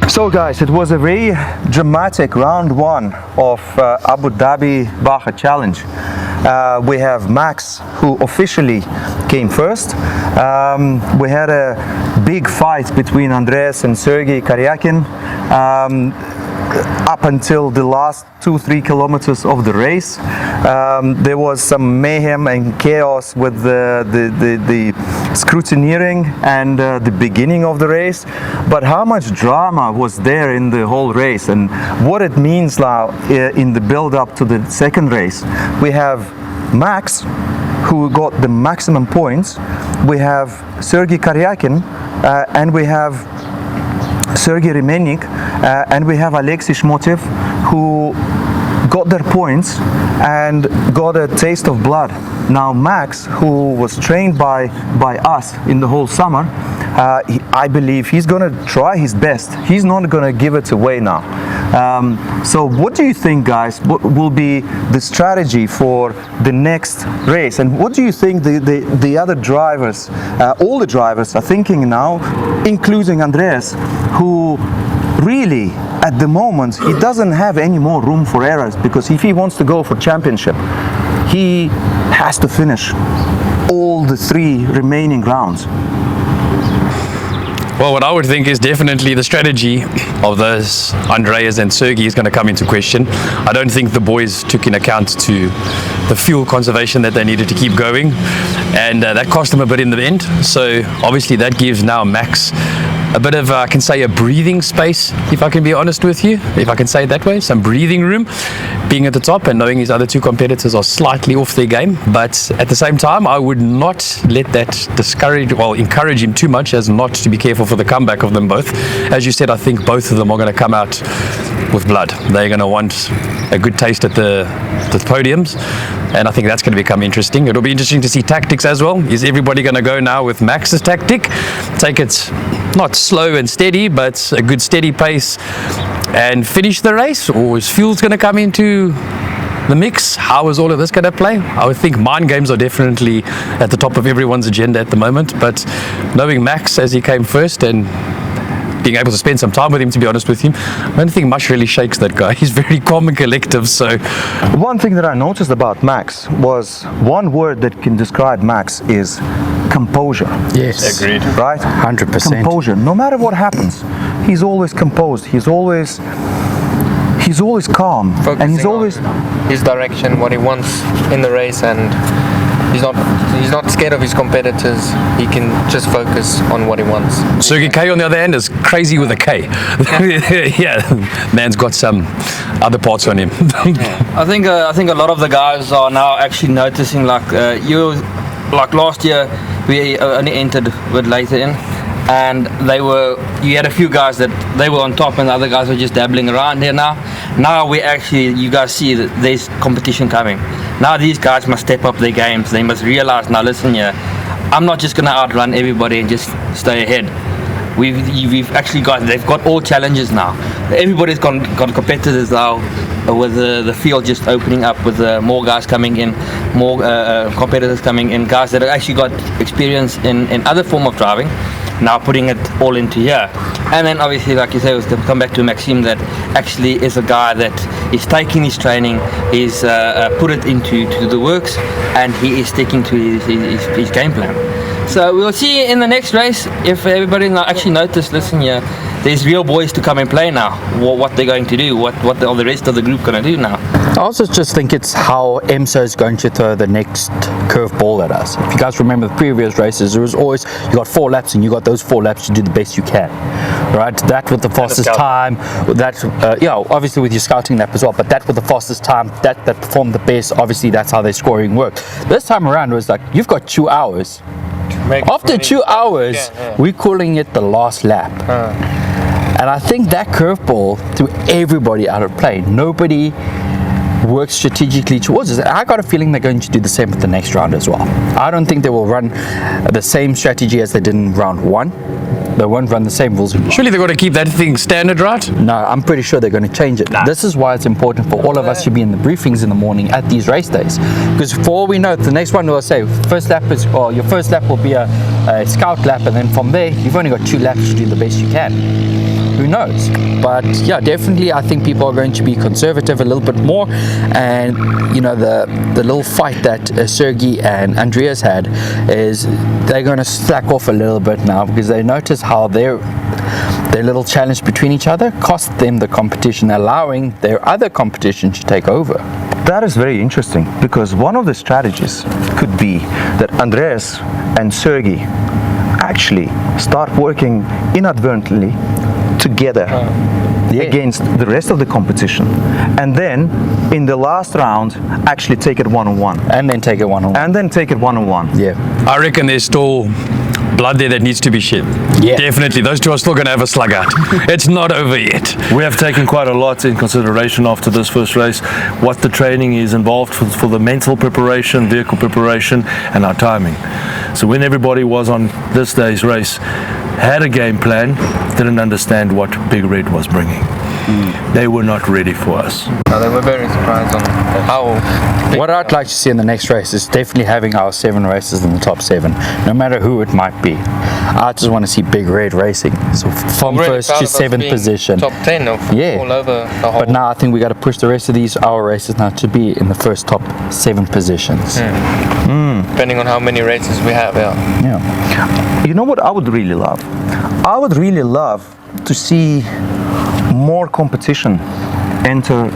So guys, it was a very dramatic round one of Abu Dhabi Baja Challenge. We have Max, who officially came first. We had a big fight between Andres and Sergey Karyakin up until the last 2-3 kilometers of the race. There was some mayhem and chaos with the scrutineering and the beginning of the race, but how much drama was there in the whole race and what it means now in the build-up to the second race. We have Max, who got the maximum points. We have Sergey Karyakin and we have Sergey Remennik and we have Alexei Shmotev, who got their points and got a taste of blood. Now Max, who was trained by us in the whole summer, I believe he's going to try his best. He's not going to give it away now. So what do you think, guys, what will be the strategy for the next race? And what do you think the other drivers, all the drivers are thinking now, including Andreas, who really at the moment he doesn't have any more room for errors, because if he wants to go for championship, he has to finish all the 3 remaining rounds. Well, what I would think is definitely the strategy of those Andreas and Sergey is going to come into question. I don't think the boys took in account to the fuel conservation that they needed to keep going, and that cost them a bit in the end. So obviously that gives now Max a bit of, I can say, a breathing space, if I can be honest with you, if I can say it that way, some breathing room, being at the top and knowing his other 2 competitors are slightly off their game. But at the same time, I would not let that encourage him too much, as not to be careful for the comeback of them both. As you said, I think both of them are going to come out with blood. They're going to want a good taste at the podiums, and I think that's going to become interesting. It'll be interesting to see tactics as well. Is everybody going to go now with Max's tactic, take it not slow and steady, but a good steady pace, and finish the race? Or is fuels going to come into the mix? How is all of this going to play? I would think mind games are definitely at the top of everyone's agenda at the moment, but knowing Max as he came first and being able to spend some time with him, to be honest with you, I don't think much really shakes that guy. He's very calm and collective. So one thing that I noticed about Max was, one word that can describe Max is composure. Yes, agreed. Right? 100%. Composure. No matter what happens, he's always composed. He's always calm, focusing and he's always on his direction, what he wants in the race, and he's not scared of his competitors. He can just focus on what he wants. Sergey K, on the other hand, is crazy with a K. Yeah, man's got some other parts on him. I think a lot of the guys are now actually noticing, like last year we only entered with later in, and you had a few guys that they were on top and the other guys were just dabbling around here. Now you guys see that there's competition coming. Now these guys must step up their games. They must realize, now listen here, I'm not just going to outrun everybody and just stay ahead. They've got all challenges now. Everybody's got competitors now, with the field just opening up, with more guys coming in, more competitors coming in, guys that have actually got experience in other form of driving, now putting it all into here. And then obviously, like you say, was to come back to Maxime, that actually is a guy that is taking his training, is put it into the works, and he is sticking to his game plan. So we'll see in the next race if everybody now actually notice, listen here, there's real boys to come and play now. What they're going to do, what the rest of the group going to do now. I also just think it's how EMSA is going to throw the next curveball at us. If you guys remember the previous races, there was always, you got 4 laps and you got those 4 laps to do the best you can, right? That with the fastest time, that obviously with your scouting lap as well, but that with the fastest time, that performed the best, obviously that's how their scoring worked. This time around it was like, you've got 2 hours. After 2 hours, we're calling it the last lap. And I think that curveball threw everybody out of play. Nobody work strategically towards it. I got a feeling they're going to do the same with the next round as well. I don't think they will run the same strategy as they did in round 1. They won't run the same rules. Surely they've got to keep that thing standard, right? No, I'm pretty sure they're going to change it. This is why it's important for all of us to be in the briefings in the morning at these race days. Because for all we know, the next one will say your first lap will be a scout lap, and then from there you've only got 2 laps to do the best you can. Who knows? But yeah, definitely I think people are going to be conservative a little bit more, and you know, the little fight that Sergey and Andreas had is they're going to slack off a little bit now, because they notice how their little challenge between each other cost them the competition, allowing their other competition to take over. That is very interesting, because one of the strategies could be that Andreas and Sergey actually start working inadvertently together against the rest of the competition, and then in the last round actually take it one-on-one. And then take it one-on-one. Yeah. I reckon there's still blood there that needs to be shed. Yeah. Definitely. Those two are still going to have a slug out. It's not over yet. We have taken quite a lot in consideration after this first race, what the training is involved for the mental preparation, vehicle preparation, and our timing. So when everybody was on this day's race, had a game plan, didn't understand what Big Red was bringing. They were not ready for us. No, they were very surprised on how. What I'd like to see in the next race is definitely having our 7 races in the top 7, no matter who it might be. I just want to see Big Red racing, so from I'm really first to proud of us 7th being position. Top 10 of all over the whole. But now I think we got to push the rest of our races now to be in the first top 7 positions. Depending on how many races we have, Yeah. You know what I would really love? I would really love to see more competition enter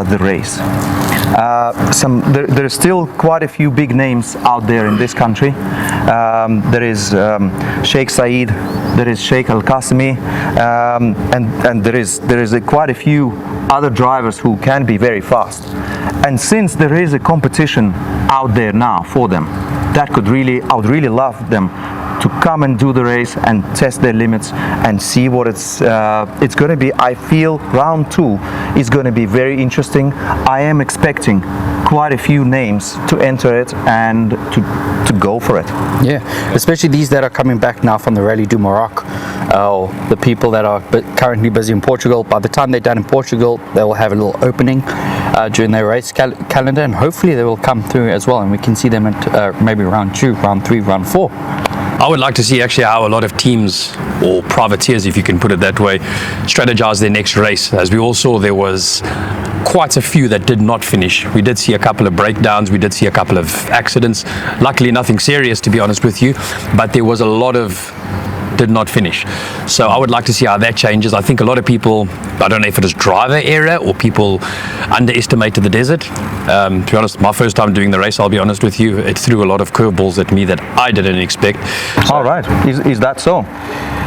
the race. There are still quite a few big names out there in this country. There is Sheikh Saeed, there is Sheikh Al Qasimi, and there is quite a few other drivers who can be very fast. And since there is a competition out there now for them, I would really love them to come and do the race and test their limits and see what it's going to be. I feel round 2 is going to be very interesting. I am expecting quite a few names to enter it and to go for it. Yeah, especially these that are coming back now from the Rally du Maroc, the people that are currently busy in Portugal. By the time they're done in Portugal, they will have a little opening during their race calendar, and hopefully they will come through as well, and we can see them at maybe round 2, round 3, round 4. I would like to see actually how a lot of teams, or privateers if you can put it that way, strategize their next race. As we all saw, there was quite a few that did not finish. We did see a couple of breakdowns, we did see a couple of accidents. Luckily nothing serious, to be honest with you, but there was a lot of did not finish. So I would like to see how that changes. I think a lot of people, I don't know if it is driver error or people underestimated the desert. To be honest, my first time doing the race, I'll be honest with you, it threw a lot of curveballs at me that I didn't expect. All right, is that so?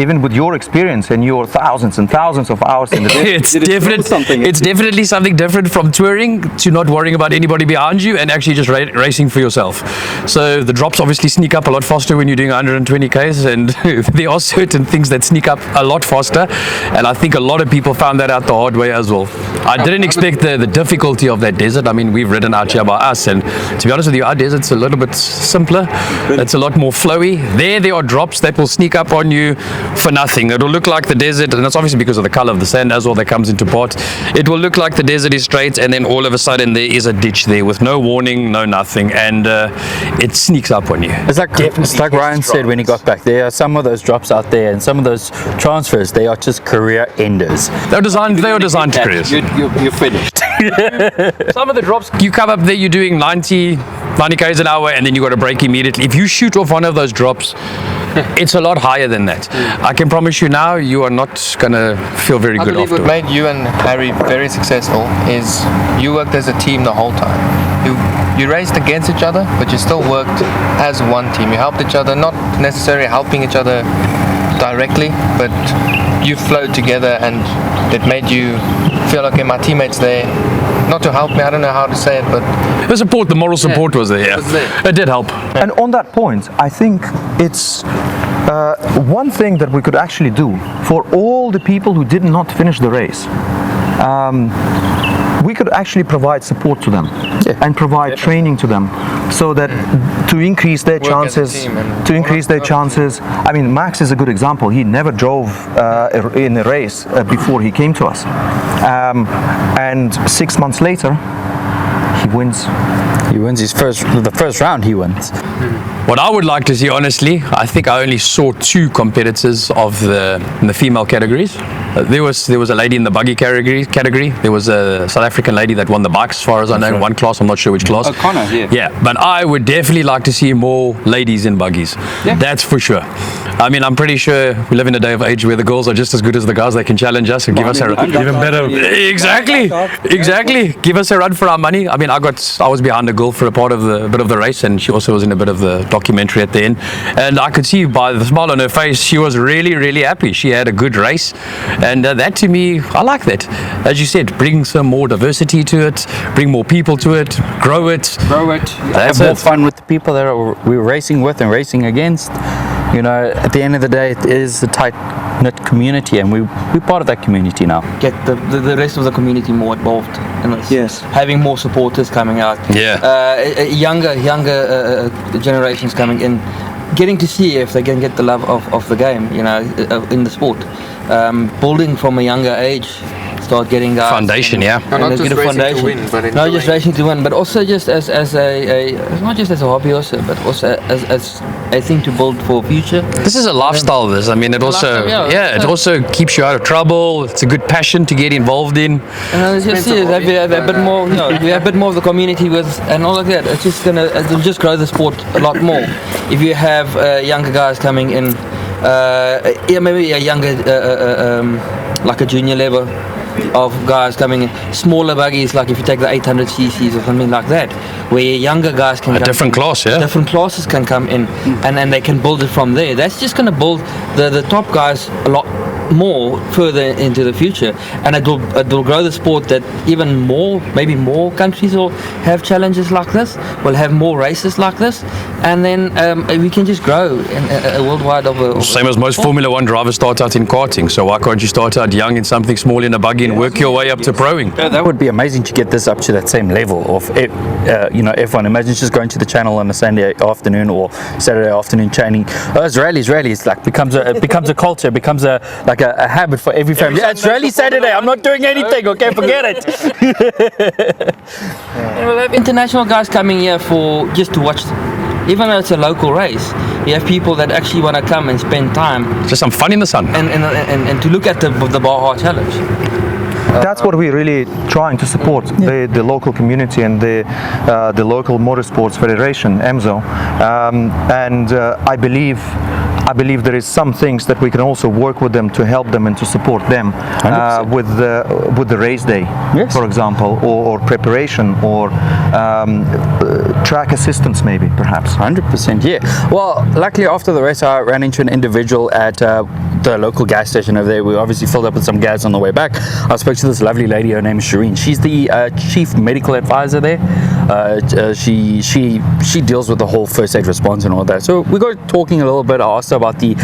Even with your experience and your thousands and thousands of hours in the desert? It's definitely something different from touring to not worrying about anybody behind you and actually just racing for yourself. So the drops obviously sneak up a lot faster when you're doing 120 Ks, and there are certain things that sneak up a lot faster, and I think a lot of people found that out the hard way as well. I didn't expect the difficulty of that desert. I mean, we've ridden out here by us, and to be honest with you, our desert's a little bit simpler. It's a lot more flowy. There are drops that will sneak up on you for nothing. It'll look like the desert, and that's obviously because of the color of the sand as well that comes into part. It will look like the desert is straight, and then all of a sudden there is a ditch there with no warning, no nothing, and it sneaks up on you. It's like Ryan said when he got back. There are some of those drops out there, and some of those transfers, they are just career enders. They were designed to careers. You're finished. Some of the drops, you come up there, you're doing 90 k's an hour, and then you got to brake immediately. If you shoot off one of those drops, it's a lot higher than that. I can promise you now, you are not going to feel very good believe afterwards. what made you and Harry very successful is you worked as a team the whole time. You raced against each other, but you still worked as one team. You helped each other, not necessarily helping each other directly, but you flowed together, and it made you feel okay, my teammates there, not to help me, I don't know how to say it, but the moral support was there. It did help. And on that point, I think it's one thing that we could actually do for all the people who did not finish the race. we could actually provide support to them and provide training to them, so that to increase their Work as a chances, team and to increase their chances. I mean, Max is a good example. He never drove in a race before he came to us, and 6 months later, he wins. He wins the first round. He wins. What I would like to see, honestly, I think I only saw 2 competitors in the female categories. There was a lady in the buggy category. There was a South African lady that won the bikes, as far as I know, in one class. I'm not sure which class. O'Connor, yeah. Yeah, but I would definitely like to see more ladies in buggies. Yeah. That's for sure. I mean, I'm pretty sure we live in a day of age where the girls are just as good as the guys. They can challenge us and give us a Even better. Exactly. Give us a run for our money. I mean, I was behind a girl for a bit of the race, and she also was in a bit of the documentary at the end. And I could see by the smile on her face, she was really, really happy. She had a good race, and that to me, I like that. As you said, bring some more diversity to it, bring more people to it, grow it. Have That's more it. fun with the people that we're racing with and racing against. You know, at the end of the day, it is a tight-knit community, and we're part of that community now. Get the rest of the community more involved in this. Yes. Having more supporters coming out. Yeah. Younger generations coming in, getting to see if they can get the love of the game, you know, in the sport. Building from a younger age, start getting guys. Foundation, yeah. No, not and just get a racing to foundation. win, but not just enjoying. racing to win, but also just as not just as a hobby also, but also as a thing to build for future. This is a lifestyle. This, I mean, it also, lifestyle, it also keeps you out of trouble. It's a good passion to get involved in. And it's just Mental have a bit more, you know, we have a bit more of the community with and all of that. It'll just grow the sport a lot more. If you have younger guys coming in, maybe a younger, like a junior level of guys coming in, smaller buggies, like if you take the 800 cc's or something like that, where younger guys can A come different in, class, yeah. different classes can come in, and then they can build it from there. That's just going to build the top guys a lot more further into the future, and it'll grow the sport that even more, maybe more countries will have challenges like this, will have more races like this, and then we can just grow in a worldwide of a Same as most Formula One drivers start out in karting. So why can't you start out young in something small in a buggy and work your way up to proing? That would be amazing to get this up to that same level of, you know, F1. Imagine just going to the channel on a Sunday afternoon or Saturday afternoon training. It's rallies. Like becomes a culture, becomes a habit for every family. Yeah, it's rally Saturday. I'm not doing anything. Okay, forget it. And we'll have international guys coming here for just to watch. Even though it's a local race, you have people that actually want to come and spend time Just some fun in the sun. and to look at the Baja Challenge. That's what we're really trying to support, the local community and the local Motorsports Federation, EMSO, and I believe there is some things that we can also work with them to help them and to support them with the race day, for example, or preparation, or track assistance, maybe, perhaps. 100%, yeah. Well, luckily after the race, I ran into an individual at the local gas station over there. We obviously filled up with some gas on the way back. I spoke to this lovely lady. Her name is Shireen. She's the chief medical advisor there. She deals with the whole first aid response and all that. So we got talking a little bit. I asked her about the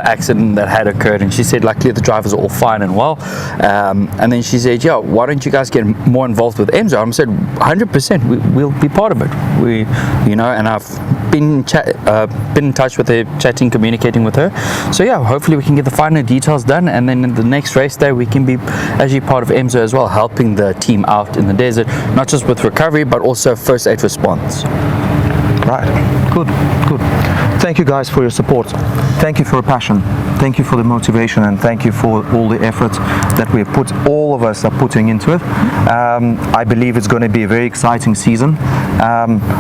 accident that had occurred, and she said luckily the drivers are all fine and well. And then she said, yeah, why don't you guys get more involved with EMSO? I said 100%. We'll be part of it. And I've been in touch with her, chatting, communicating with her. So yeah, hopefully we can get the final details done, and then in the next race day we can be actually part of EMSO as well, helping the team out in the desert, not just with recovery but also first aid response. Right. Good. Thank you guys for your support. Thank you for your passion. Thank you for the motivation, and thank you for all the effort that all of us are putting into it. I believe it's going to be a very exciting season.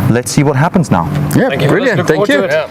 Let's see what happens now. Yeah, brilliant. Thank you. Yeah.